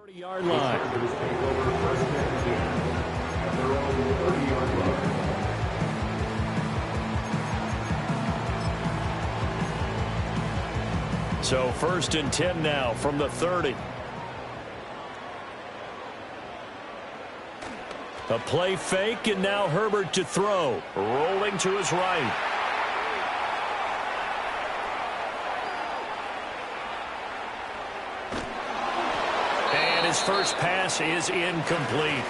30-yard line. So 1st and 10 now from the 30. A play fake, and now Herbert to throw. Rolling to his right. And his first pass is incomplete.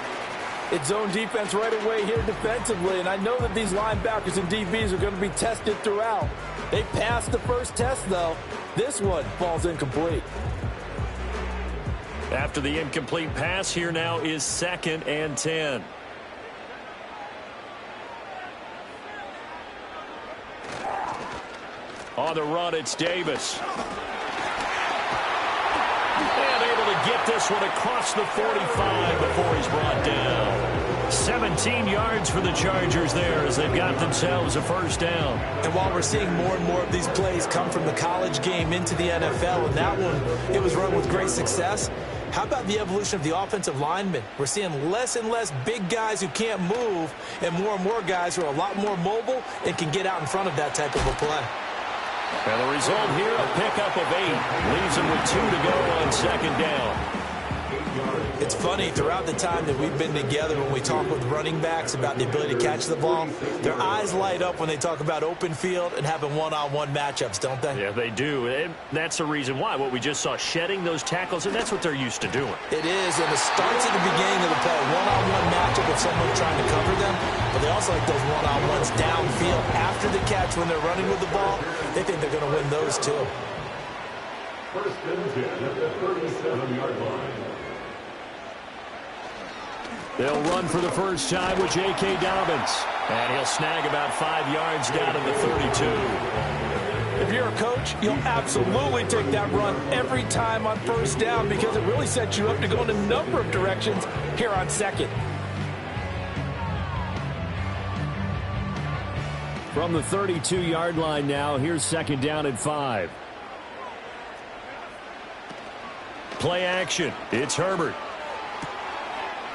It's zone defense right away here defensively, and I know that these linebackers and DBs are going to be tested throughout. They passed the first test, though. This one falls incomplete. After the incomplete pass, here now is 2nd and 10. On the run, it's Davis. And able to get this one across the 45 before he's brought down. 17 yards for the Chargers there as they've got themselves a first down. And while we're seeing more and more of these plays come from the college game into the NFL, and that one, it was run with great success, how about the evolution of the offensive linemen? We're seeing less and less big guys who can't move and more guys who are a lot more mobile and can get out in front of that type of a play. And the result here, a pickup of 8. Leaves them with 2 to go on 2nd down. It's funny, throughout the time that we've been together, when we talk with running backs about the ability to catch the ball, their eyes light up when they talk about open field and having one-on-one matchups, don't they? Yeah, they do. And that's the reason why. What we just saw, shedding those tackles, and that's what they're used to doing. It is, and it starts at the beginning of the play. One-on-one matchup with someone trying to cover them, but they also like those one-on-ones downfield after the catch when they're running with the ball. They think they're going to win those, too. 1st and 10 at the 37-yard line. They'll run for the first time with J.K. Dobbins. And he'll snag about 5 yards down in the 32. If you're a coach, you'll absolutely take that run every time on 1st down because it really sets you up to go in a number of directions here on 2nd. From the 32-yard line now, here's 2nd down and 5. Play action. It's Herbert.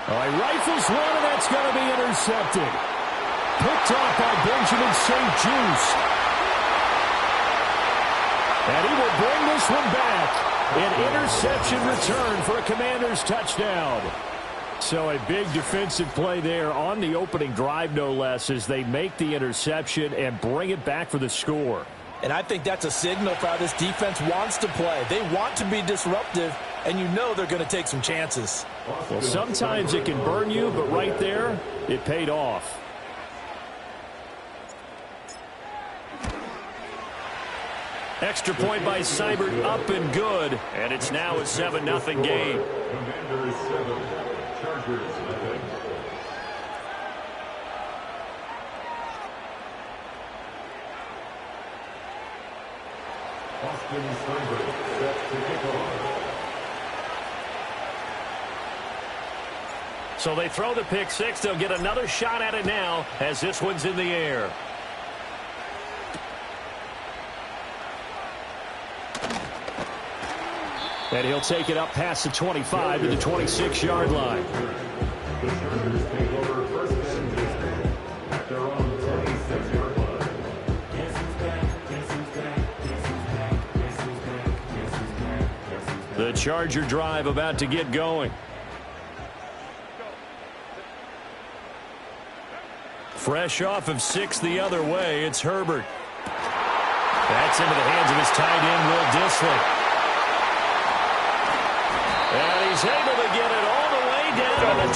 All right, rifles one, and that's going to be intercepted. Picked off by Benjamin St. Juste. And he will bring this one back. An interception return for a Commanders touchdown. So a big defensive play there on the opening drive, no less, as they make the interception and bring it back for the score. And I think that's a signal for how this defense wants to play. They want to be disruptive, and you know they're going to take some chances. Well, sometimes it can burn you, but right there, it paid off. Extra point by Seibert, up and good, and it's now a 7-0 game. Commanders 7, Chargers 11. Austin Seibert set to kick off. So they throw the pick six. They'll get another shot at it now as this one's in the air. And he'll take it up past the 25 to the 26-yard line. The Chargers take over 1st and 10 at their own 26-yard line. The Charger drive about to get going. Fresh off of 6 the other way, it's Herbert. That's into the hands of his tight end, Will Dissly. And he's able to get it all the way down to the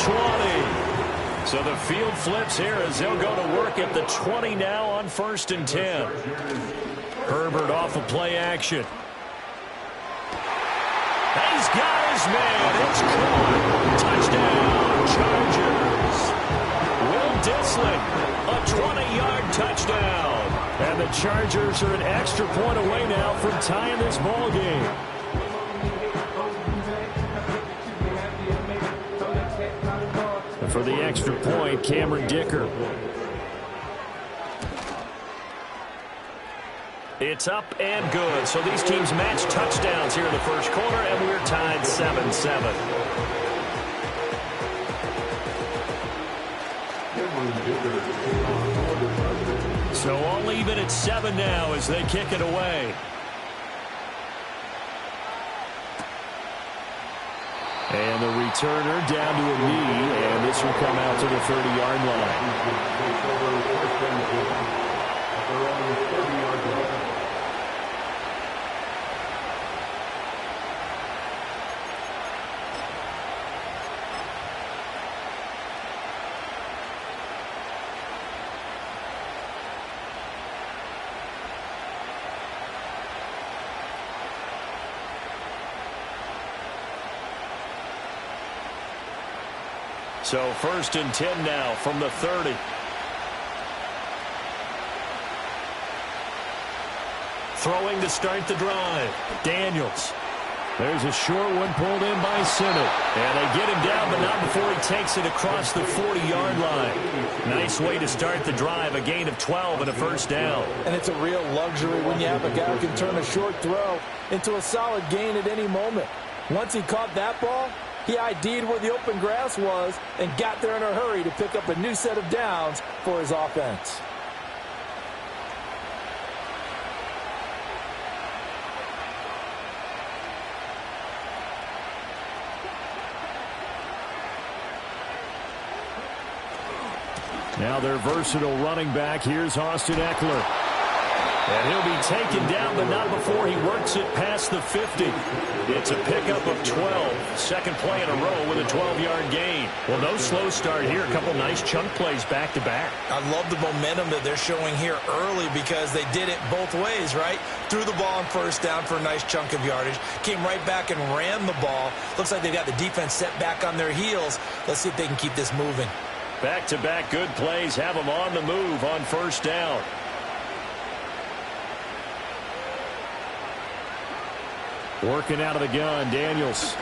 20. So the field flips here as they'll go to work at the 20 now on 1st and 10. Herbert off of play action. He's got his man. It's caught. Touchdown, Chargers. Will Dissly, a 20-yard touchdown. And the Chargers are an extra point away now from tying this ball game. And for the extra point, Cameron Dicker. It's up and good. So these teams match touchdowns here in the first quarter, and we're tied 7-7. So all even at 7 now as they kick it away. And the returner down to a knee, and this will come out to the 30-yard line. So 1st and 10 now from the 30. Throwing to start the drive. Daniels. There's a short one pulled in by Sinnott. And they get him down, but not before he takes it across the 40-yard line. Nice way to start the drive. A gain of 12 and a first down. And it's a real luxury when you have a guy who can turn a short throw into a solid gain at any moment. Once he caught that ball, he ID'd where the open grass was and got there in a hurry to pick up a new set of downs for his offense. Now their versatile running back. Here's Austin Eckler. And he'll be taken down, but not before he works it past the 50. It's a pickup of 12. Second play in a row with a 12-yard gain. Well, no slow start here. A couple nice chunk plays back-to-back. I love the momentum that they're showing here early because they did it both ways, right? Threw the ball on first down for a nice chunk of yardage. Came right back and ran the ball. Looks like they've got the defense set back on their heels. Let's see if they can keep this moving. Back-to-back good plays have them on the move on first down. Working out of the gun, Daniels.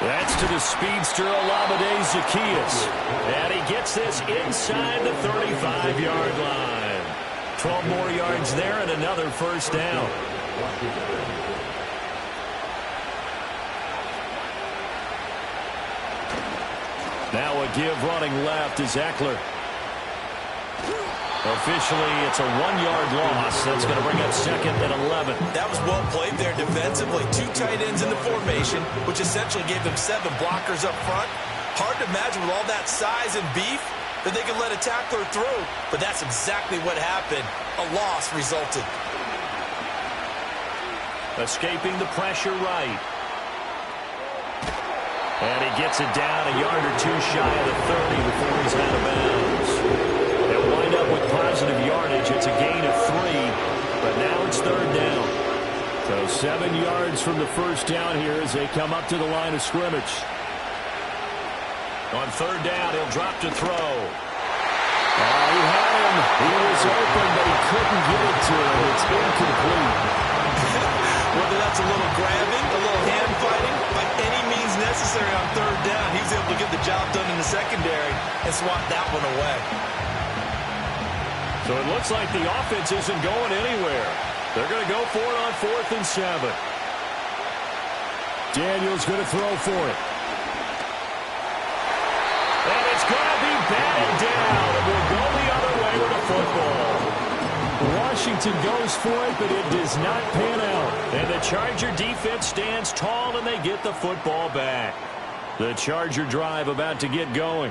That's to the speedster, Olamide Zaccheaus. And he gets this inside the 35-yard line. 12 more yards there and another first down. Now a give running left is Eckler. Officially, it's a 1-yard loss. That's going to bring up 2nd and 11. That was well played there defensively. 2 tight ends in the formation, which essentially gave them 7 blockers up front. Hard to imagine with all that size and beef that they could let a tackler through. But that's exactly what happened. A loss resulted. Escaping the pressure right. And he gets it down a yard or 2 shy of the 30 before he's out of bounds. They'll wind up with positive yardage. It's a gain of 3, but now it's 3rd down. So 7 yards from the first down here as they come up to the line of scrimmage. On 3rd down, he'll drop to throw. He had him. He was open, but he couldn't get it to him. It's incomplete. Whether that's a little grabbing, a little hand fighting, by any means necessary on 3rd down, he was able to get the job done in the secondary and swat that one away. So it looks like the offense isn't going anywhere. They're going to go for it on 4th and 7. Daniels going to throw for it. And it's going to be batted down. And we'll go the other way with the football. Washington goes for it, but it does not pan out. And the Charger defense stands tall, and they get the football back. The Charger drive about to get going.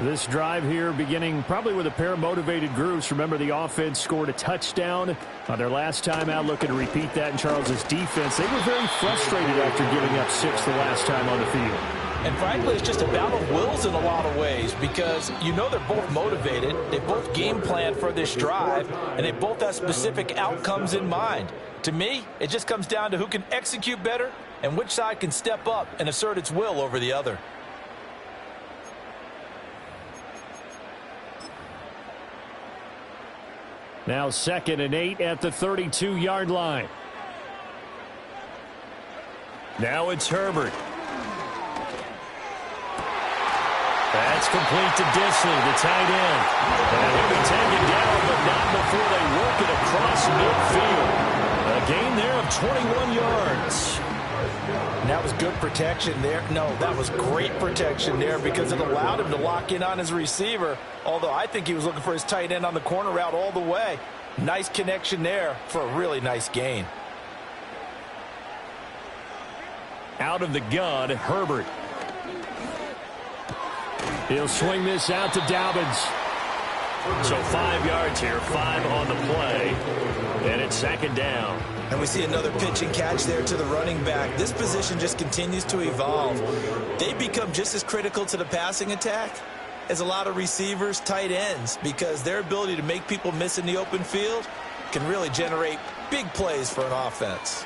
This drive here beginning probably with a pair of motivated groups. Remember, the offense scored a touchdown on their last time out. Looking to repeat that in Charles's defense. They were very frustrated after giving up 6 the last time on the field. And frankly, it's just a battle of wills in a lot of ways because you know they're both motivated. They both game planned for this drive, and they both have specific outcomes in mind. To me, it just comes down to who can execute better and which side can step up and assert its will over the other. Now 2nd and 8 at the 32-yard line. Now it's Herbert. That's complete to Disley, the tight end. And he'll be taken down, but not before they work it across was good protection there. No, that was great protection there because it allowed him to lock in on his receiver, although I think he was looking for his tight end on the corner route all the way. Nice connection there for a really nice gain. Out of the gun, Herbert. He'll swing this out to Dobbins. So 5 yards here, 5 on the play, and it's second down. And we see another pitch and catch there to the running back. This position just continues to evolve. They become just as critical to the passing attack as a lot of receivers, tight ends, because their ability to make people miss in the open field can really generate big plays for an offense.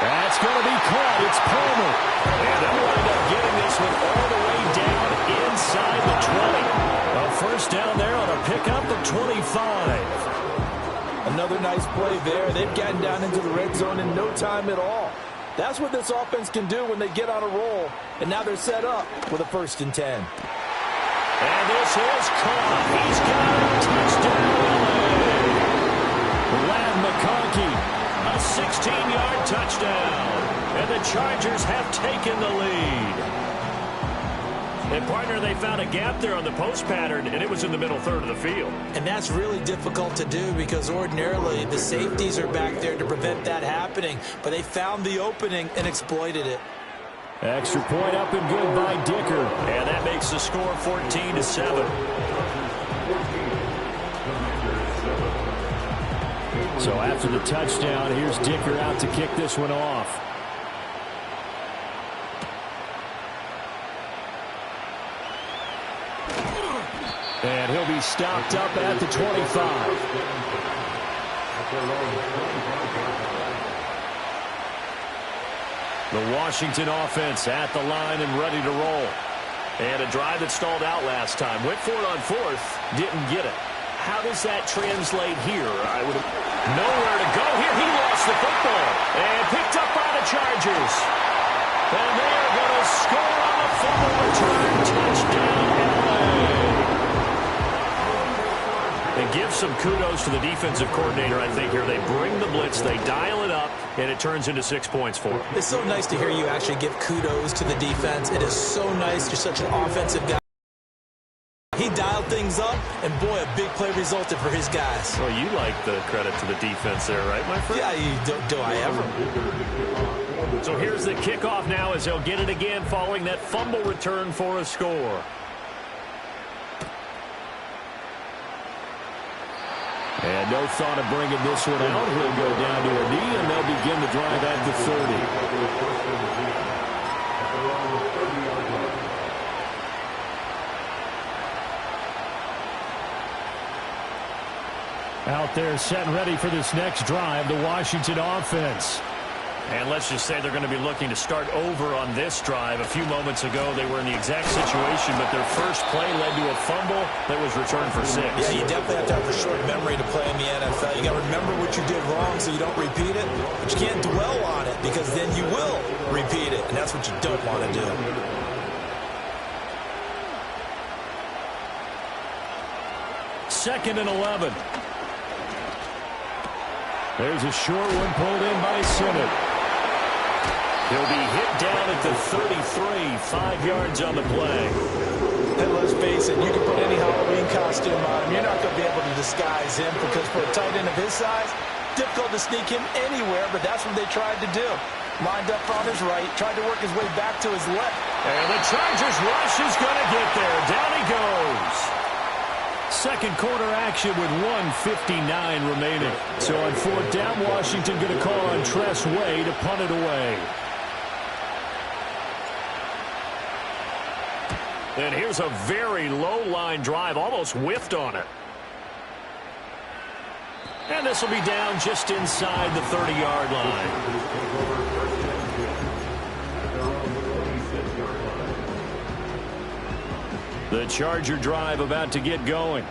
That's going to be caught. It's Palmer. And they'll wind up getting this one all the way down inside the 20. A first down there on a pickup of 25. Another nice play there. They've gotten down into the red zone in no time at all. That's what this offense can do when they get on a roll. And now they're set up with a 1st and 10. And this is caught. He's got a touchdown. Lad McConkey, a 16-yard touchdown. And the Chargers have taken the lead. And, partner, they found a gap there on the post pattern, and it was in the middle third of the field. And that's really difficult to do because ordinarily the safeties are back there to prevent that happening. But they found the opening and exploited it. Extra point up and good by Dicker. And that makes the score 14-7. So after the touchdown, here's Dicker out to kick this one off. And he'll be stopped up at the 25. The Washington offense at the line and ready to roll. And a drive that stalled out last time. Went for it on 4th, didn't get it. How does that translate here? Nowhere to go here. He lost the football. And picked up by the Chargers. And they are going to score on a fumble return. Touchdown, LA. And give some kudos to the defensive coordinator, I think, here. They bring the blitz, they dial it up, and it turns into 6 points for them. It's so nice to hear you actually give kudos to the defense. It is so nice. You're such an offensive guy. He dialed things up, and boy, a big play resulted for his guys. Well, you like the credit to the defense there, right, my friend? Yeah, do I ever? So here's the kickoff now as they'll get it again following that fumble return for a score. And no thought of bringing this one out. He'll go down to a knee, and they'll begin the drive at the 30. Out there set and ready for this next drive, the Washington offense. And let's just say they're going to be looking to start over on this drive. A few moments ago, they were in the exact situation, but their first play led to a fumble that was returned for 6. Yeah, you definitely have to have a short memory to play in the NFL. You got to remember what you did wrong so you don't repeat it, but you can't dwell on it because then you will repeat it, and that's what you don't want to do. Second and 11. There's a short one pulled in by Simmons. He'll be hit down at the 33, 5 yards on the play. And let's face it, you can put any Halloween costume on him. You're not going to be able to disguise him because for a tight end of his size, difficult to sneak him anywhere, but that's what they tried to do. Lined up on his right, tried to work his way back to his left. And the Chargers rush is going to get there. Down he goes. Second quarter action with 1:59 remaining. So on 4th down, Washington going to call on Tress Way to punt it away. And here's a very low-line drive, almost whiffed on it. And this will be down just inside the 30-yard line. The Charger drive about to get going.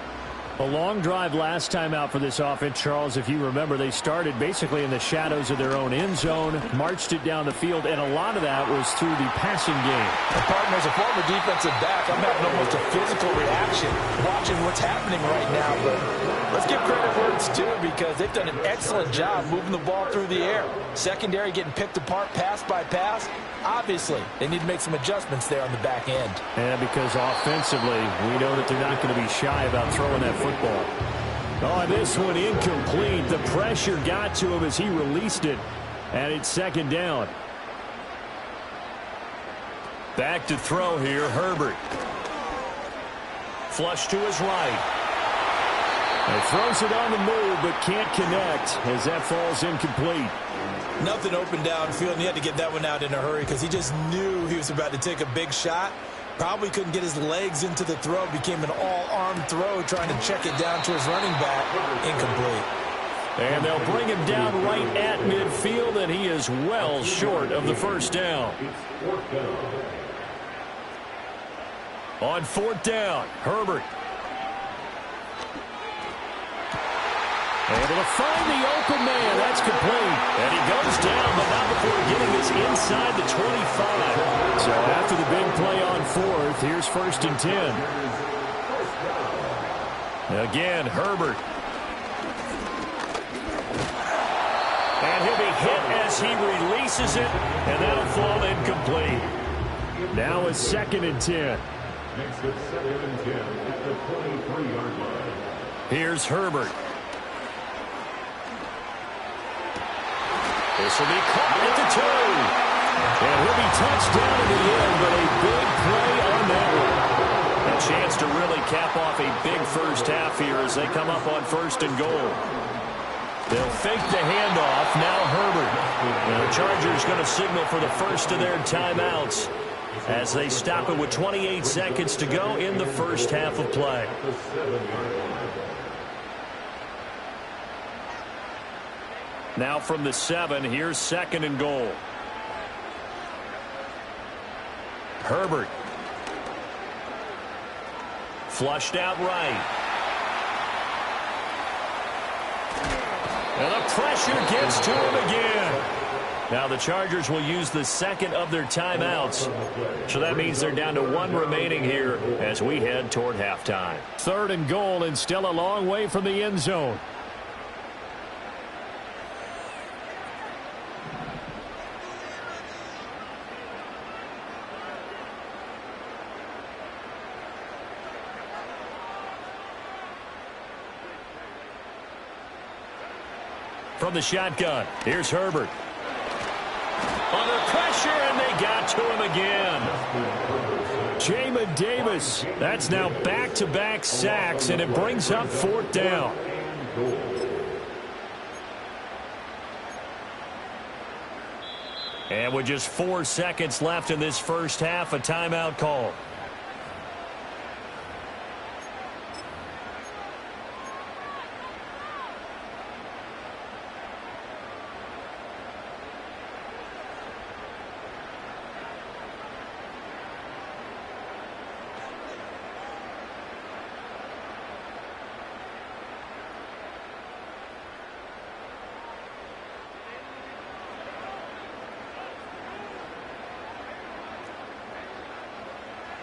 A long drive last time out for this offense, Charles. If you remember, they started basically in the shadows of their own end zone, marched it down the field, and a lot of that was through the passing game. And partner, as a former defensive back, I'm having almost a physical reaction watching what's happening right now. But let's give credit where it's due because they've done an excellent job moving the ball through the air. Secondary getting picked apart pass by pass. Obviously, they need to make some adjustments there on the back end. And because offensively, we know that they're not going to be shy about throwing that football. Oh, this one incomplete. The pressure got to him as he released it, and it's second down. Back to throw here, Herbert. Flush to his right. And throws it on the move, but can't connect as that falls incomplete. Nothing open downfield, and he had to get that one out in a hurry because he just knew he was about to take a big shot. Probably couldn't get his legs into the throw. Became an all-arm throw trying to check it down to his running back. Incomplete. And they'll bring him down right at midfield, and he is well short of the first down. On fourth down, Herbert. Able to find the open man. That's complete. And he goes down, but not before getting us inside the 25. So after the big play on fourth, here's 1st and 10. Again, Herbert. And he'll be hit as he releases it, and that'll fall incomplete. Now it's 2nd and 10. Next at 2nd and 10 at the 23-yard line. Here's Herbert. This will be caught at the 2. And he'll be touched down in the end, but a big play on that one. A chance to really cap off a big first half here as they come up on 1st and goal. They'll fake the handoff. Now Herbert. And the Chargers going to signal for the first of their timeouts as they stop it with 28 seconds to go in the first half of play. Now from the 7, here's 2nd and goal. Herbert. Flushed out right. And the pressure gets to him again. Now the Chargers will use the 2nd of their timeouts. So that means they're down to 1 remaining here as we head toward halftime. 3rd and goal, and still a long way from the end zone. From the shotgun, here's Herbert. Under pressure, and they got to him again. Jamin Davis, that's now back-to-back sacks, and it brings up 4th down. And with just 4 seconds left in this first half, a timeout call.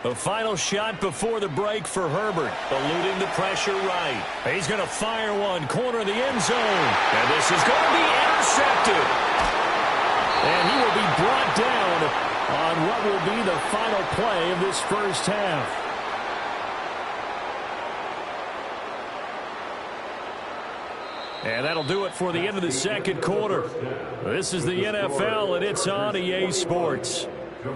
The final shot before the break for Herbert, eluding the pressure right. He's going to fire one, corner of the end zone. And this is going to be intercepted. And he will be brought down on what will be the final play of this first half. And that'll do it for the end of the second quarter. This is the NFL, and it's on EA Sports.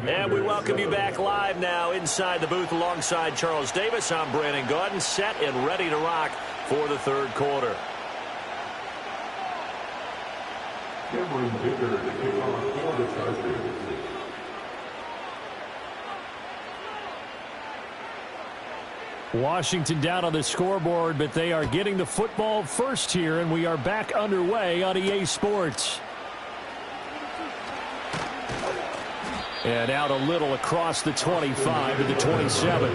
And we welcome you back live now inside the booth alongside Charles Davis. I'm Brandon Gaudin, set and ready to rock for the third quarter. Cameron Dicker to kick off for the Chargers. Washington down on the scoreboard, but they are getting the football first here, and we are back underway on EA Sports. And out a little across the 25 to the 27.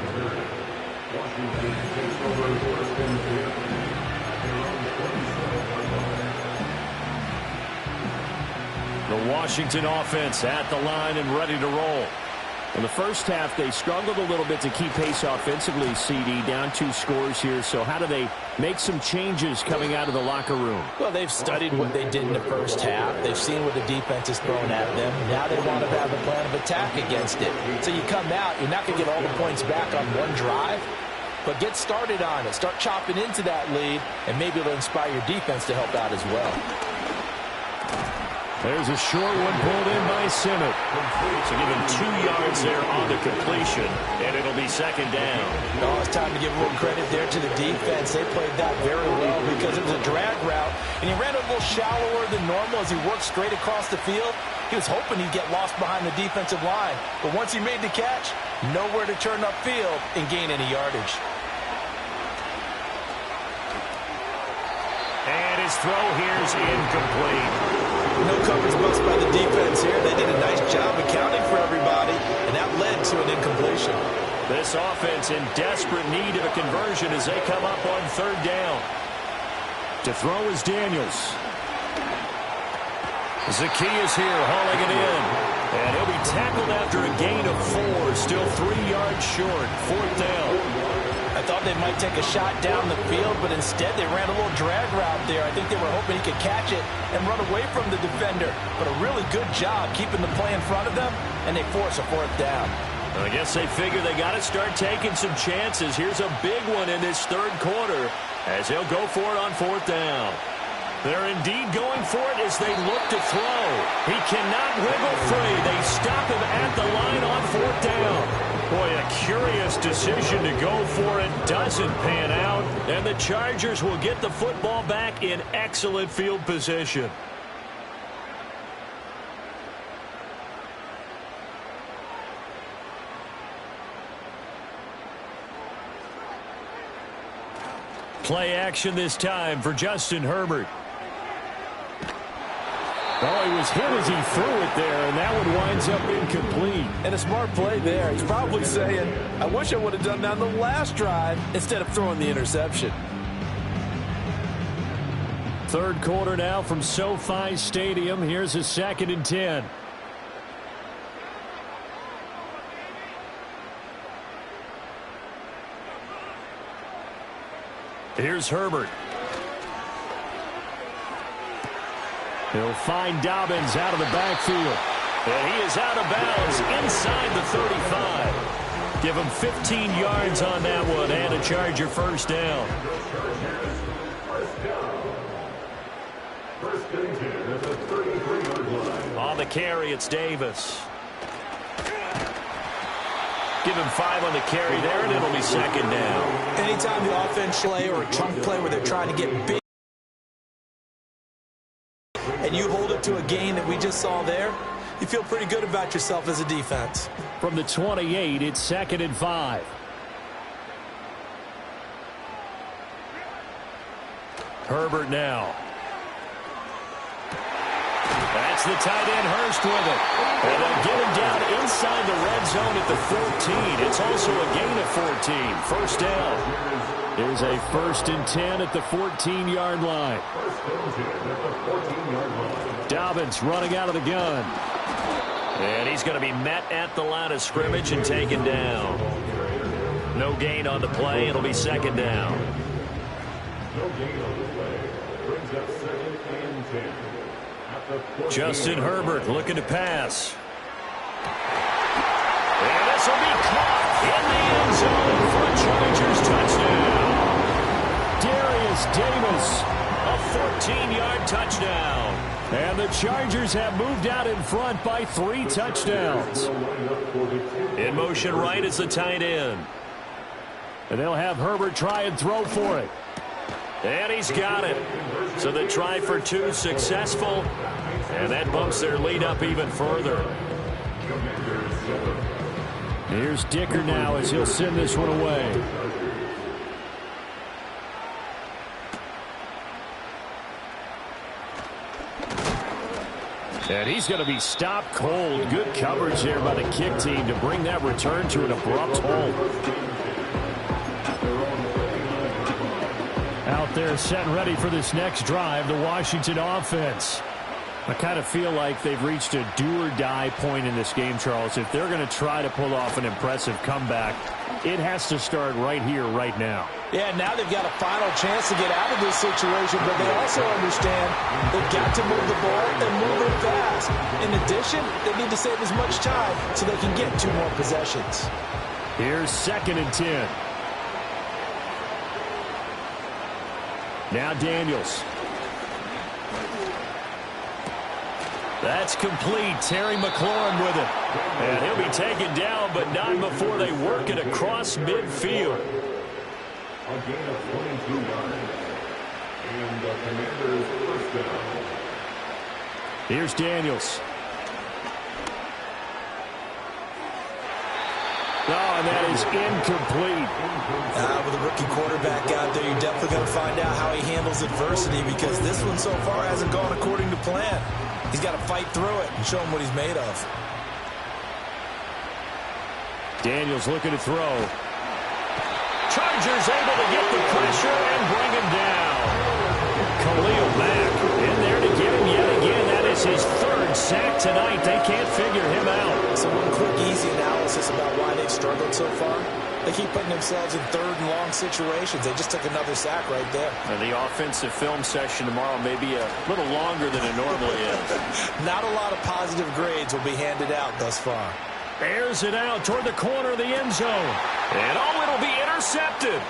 The Washington offense at the line and ready to roll. In the first half, they struggled a little bit to keep pace offensively, CD, down 2 scores here. So how do they make some changes coming out of the locker room? Well, they've studied what they did in the first half. They've seen what the defense is throwing at them. Now they want to have a plan of attack against it. So you come out, you're not going to get all the points back on one drive, but get started on it. Start chopping into that lead, and maybe it'll inspire your defense to help out as well. There's a short one pulled in by Simmons. So give him 2 yards there on the completion, and it'll be second down. Oh, it's time to give a little credit there to the defense. They played that very well because it was a drag route, and he ran a little shallower than normal as he worked straight across the field. He was hoping he'd get lost behind the defensive line, but once he made the catch, nowhere to turn upfield and gain any yardage. And his throw here's incomplete. No coverage bust by the defense here. They did a nice job accounting for everybody, and that led to an incompletion. This offense in desperate need of a conversion as they come up on 3rd down. To throw is Daniels. Zacchaeus here hauling it in. And he'll be tackled after a gain of 4. Still 3 yards short. 4th down. I thought they might take a shot down the field, but instead they ran a little drag route there. I think they were hoping he could catch it and run away from the defender. But a really good job keeping the play in front of them, and they force a 4th down. I guess they figure they got to start taking some chances. Here's a big one in this 3rd quarter as they'll go for it on 4th down. They're indeed going for it as they look to throw. He cannot wiggle free. They stop him at the line on 4th down. Boy, a curious decision to go for it. Doesn't pan out. And the Chargers will get the football back in excellent field position. Play action this time for Justin Herbert. Oh, he was hit as he threw it there, and that one winds up incomplete. And a smart play there. He's probably saying, I wish I would have done that on the last drive instead of throwing the interception. 3rd quarter now from SoFi Stadium. Here's a 2nd and 10. Here's Herbert. He'll find Dobbins out of the backfield. And he is out of bounds inside the 35. Give him 15 yards on that one and a Charger 1st down. On the carry, it's Davis. Give him 5 on the carry there, and it'll be 2nd down. Anytime the offense play or a chunk play where they're trying to get big, and you hold it to a gain that we just saw there, you feel pretty good about yourself as a defense. From the 28, it's 2nd and 5. Herbert now. That's the tight end, Hurst, with it. And they'll get him down inside the red zone at the 14. It's also a gain of 14. 1st down. There's a 1st and 10 at the 14-yard line. Dobbins running out of the gun. And he's going to be met at the line of scrimmage and taken down. No gain on the play. It'll be 2nd down. No gain on the play. Brings up 2nd and 10. Justin Herbert looking to pass. And this will be caught in the end zone for a Chargers touchdown. Darius Davis, a 14-yard touchdown. And the Chargers have moved out in front by 3 touchdowns. In motion right is the tight end. And they'll have Herbert try and throw for it. And he's got it. So the try for 2 successful. And that bumps their lead up even further. Here's Dicker now as he'll send this one away. And he's going to be stopped cold. Good coverage there by the kick team to bring that return to an abrupt halt. Out there set and ready for this next drive, the Washington offense. I kind of feel like they've reached a do-or-die point in this game, Charles. If they're going to try to pull off an impressive comeback, it has to start right here, right now. Yeah, now they've got a final chance to get out of this situation, but they also understand they've got to move the ball and move it fast. In addition, they need to save as much time so they can get 2 more possessions. Here's 2nd and 10. Now Daniels. That's complete. Terry McLaurin with it. And he'll be taken down, but not before they work it across midfield. A gain of 22 yards. And the Commanders first down. Here's Daniels. Oh, and that is incomplete. With a rookie quarterback out there, you're definitely going to find out how he handles adversity, because this one so far hasn't gone according to plan. He's got to fight through it and show him what he's made of. Daniels looking to throw. Chargers able to get the pressure and bring him down. Khalil Mack in there to get him yet again. That is his 3rd sack tonight. They can't figure him out. So one quick, easy analysis about why they've struggled so far. They keep putting themselves in 3rd and long situations. They just took another sack right there. And the offensive film session tomorrow may be a little longer than it normally is. Not a lot of positive grades will be handed out thus far. Airs it out toward the corner of the end zone. And it'll be intercepted.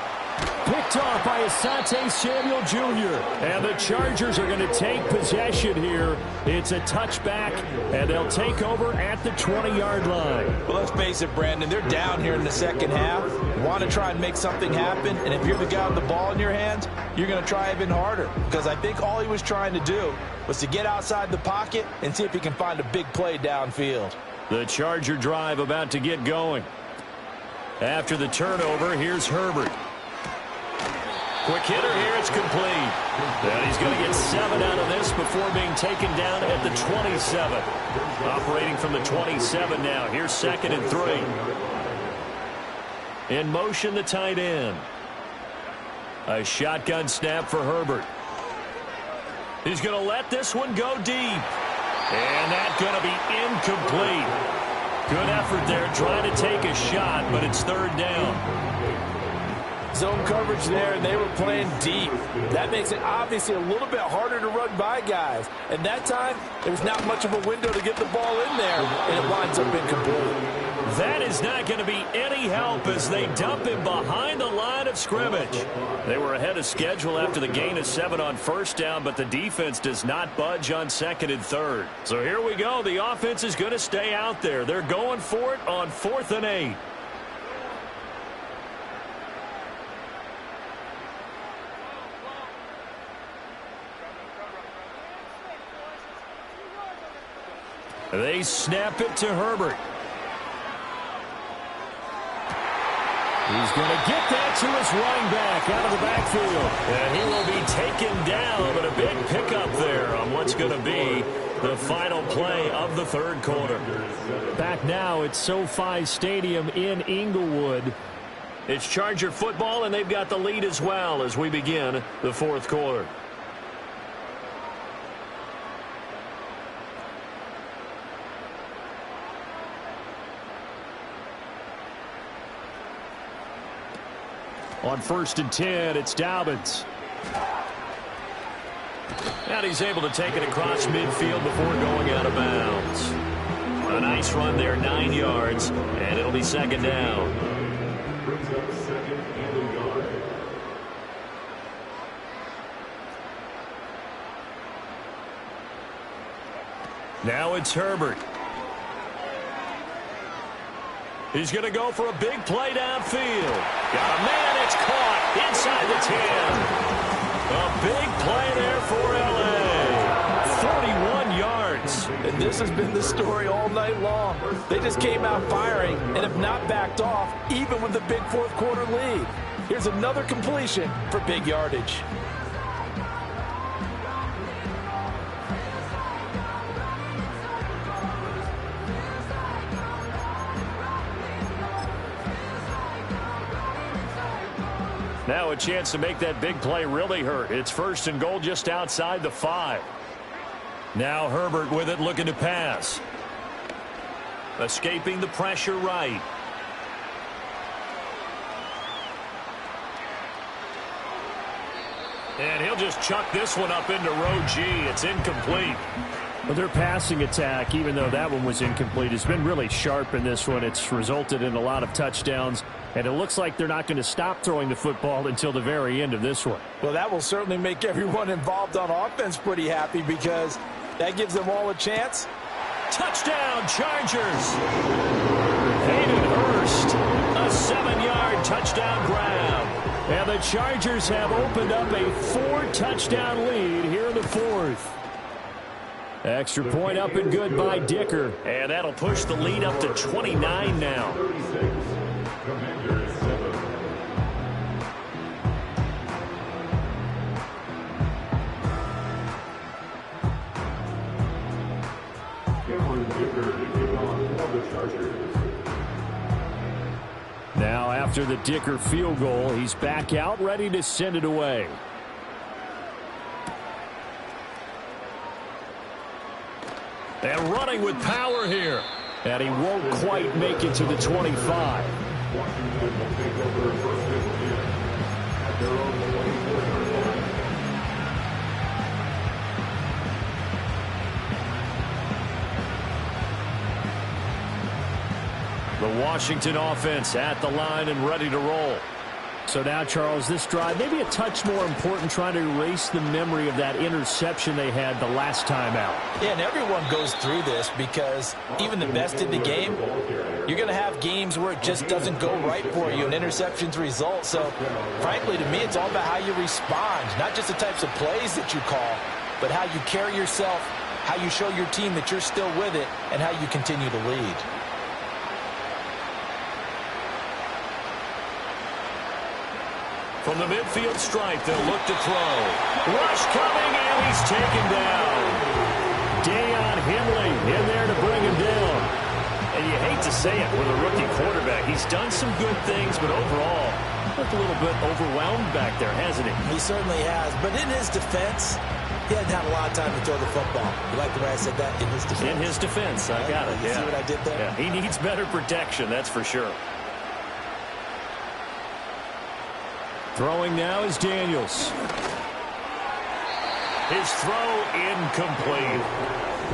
Picked off by Asante Samuel Jr. And the Chargers are going to take possession here. It's a touchback, and they'll take over at the 20-yard line. Well, let's face it, Brandon, they're down here in the second half. You want to try and make something happen, and if you're the guy with the ball in your hands, you're going to try even harder, because I think all he was trying to do was to get outside the pocket and see if he can find a big play downfield. The Charger drive about to get going. After the turnover, here's Herbert. Quick hitter here, it's complete. And he's going to get 7 out of this before being taken down at the 27. Operating from the 27 now. Here's 2nd and 3. In motion, the tight end. A shotgun snap for Herbert. He's going to let this one go deep. And that's going to be incomplete. Good effort there trying to take a shot, but it's 3rd down. Zone coverage there, and they were playing deep. That makes it obviously a little bit harder to run by guys. And that time, there was not much of a window to get the ball in there, and it winds up incomplete. That is not going to be any help as they dump him behind the line of scrimmage. They were ahead of schedule after the gain of 7 on 1st down, but the defense does not budge on 2nd and 3rd. So here we go. The offense is going to stay out there. They're going for it on 4th and 8. They snap it to Herbert. He's going to get that to his running back out of the backfield. And he will be taken down, but a big pickup there on what's going to be the final play of the 3rd quarter. Back now at SoFi Stadium in Inglewood. It's Charger football, and they've got the lead as well as we begin the 4th quarter. On 1st and 10, it's Dobbins. And he's able to take it across midfield before going out of bounds. A nice run there, 9 yards, and it'll be 2nd down. Brings up 2nd and a yard. Now it's Herbert. He's going to go for a big play downfield. Got a man, it's caught inside the 10. A big play there for L.A. 41 yards. And this has been the story all night long. They just came out firing and have not backed off, even with the big 4th quarter lead. Here's another completion for big yardage. Now a chance to make that big play really hurt. It's 1st and goal just outside the 5. Now Herbert with it, looking to pass. Escaping the pressure right. And he'll just chuck this one up into row G. It's incomplete. Well, their passing attack, even though that one was incomplete, has been really sharp in this one. It's resulted in a lot of touchdowns, and it looks like they're not going to stop throwing the football until the very end of this one. Well, that will certainly make everyone involved on offense pretty happy because that gives them all a chance. Touchdown, Chargers. Hayden Hurst, a 7-yard touchdown grab. And the Chargers have opened up a 4-touchdown lead here in the fourth. Extra point up and good by Dicker. And that'll push the lead up to 29 now. 36. Commanders 7. Cameron Dicker to kick off for the Chargers. Now after the Dicker field goal, he's back out ready to send it away. And running with power here. And he won't quite make it to the 25. Washington will take over first and 10 at their own 24-yard line. The Washington offense at the line and ready to roll. So now, Charles, this drive maybe a touch more important, trying to erase the memory of that interception they had the last time out. Yeah, and everyone goes through this because even the best in the game, you're going to have games where it just doesn't go right for you and interceptions result. So, frankly, to me, it's all about how you respond, not just the types of plays that you call, but how you carry yourself, how you show your team that you're still with it, and how you continue to lead. From the midfield stripe, they'll look to throw. Rush coming, and he's taken down. Deion Henley in there to bring him down. And you hate to say it with a rookie quarterback. He's done some good things, but overall, looked a little bit overwhelmed back there, hasn't he? He certainly has. But in his defense, he hadn't had a lot of time to throw the football. You like the way I said that? In his defense. In his defense, I got it. You see what I did there? Yeah, he needs better protection, that's for sure. Throwing now is Daniels. His throw incomplete.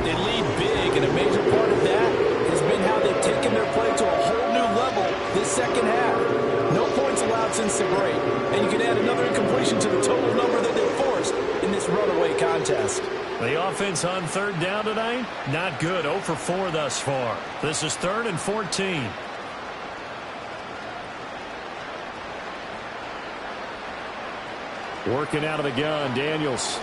They lead big, and a major part of that has been how they've taken their play to a whole new level this second half. No points allowed since the break, and you can add another incompletion to the total number that they forced in this runaway contest. The offense on third down tonight, not good. 0 for 4 thus far. This is 3rd and 14. Working out of the gun, Daniels.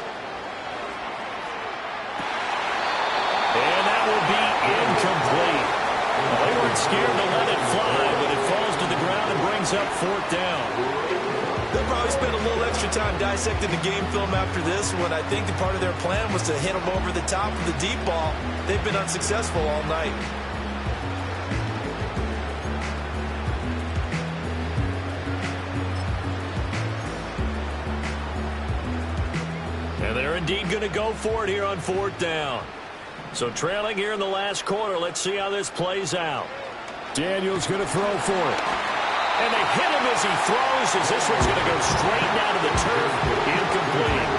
And that will be incomplete. Well, they weren't scared to let it fly, but it falls to the ground and brings up 4th down. They'll probably spend a little extra time dissecting the game film after this one. I think the part of their plan was to hit them over the top of the deep ball. They've been unsuccessful all night. And they're indeed going to go for it here on 4th down. So trailing here in the last quarter, let's see how this plays out. Daniels going to throw for it. And they hit him as he throws, as this one's going to go straight down to the turf. Incomplete.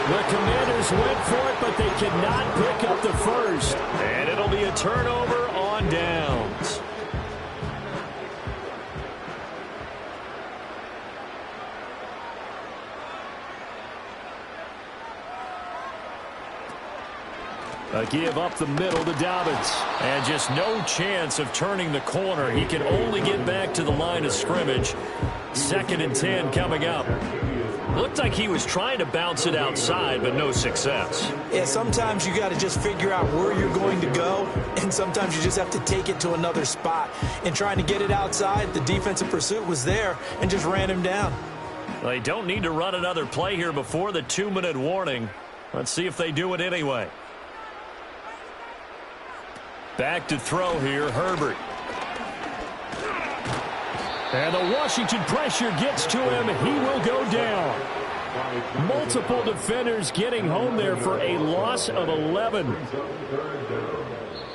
The Commanders went for it, but they cannot pick up the first. And it'll be a turnover on downs. A give up the middle to Dobbins. And just no chance of turning the corner. He can only get back to the line of scrimmage. 2nd and 10 coming up. Looked like he was trying to bounce it outside, but no success. Yeah, sometimes you got to just figure out where you're going to go, and sometimes you just have to take it to another spot. In trying to get it outside, the defensive pursuit was there and just ran him down. They don't need to run another play here before the 2-minute warning. Let's see if they do it anyway. Back to throw here, Herbert. And the Washington pressure gets to him. He will go down. Multiple defenders getting home there for a loss of 11.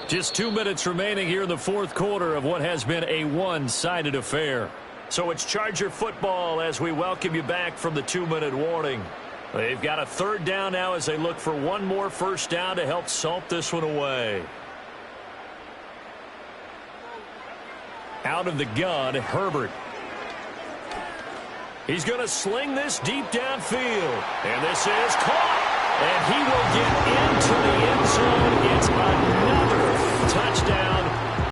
Just 2 minutes remaining here in the fourth quarter of what has been a one-sided affair. So it's Charger football as we welcome you back from the 2-minute warning. They've got a third down now as they look for one more first down to help salt this one away. Out of the gun, Herbert. He's going to sling this deep downfield. And this is caught. And he will get into the end zone. It's another touchdown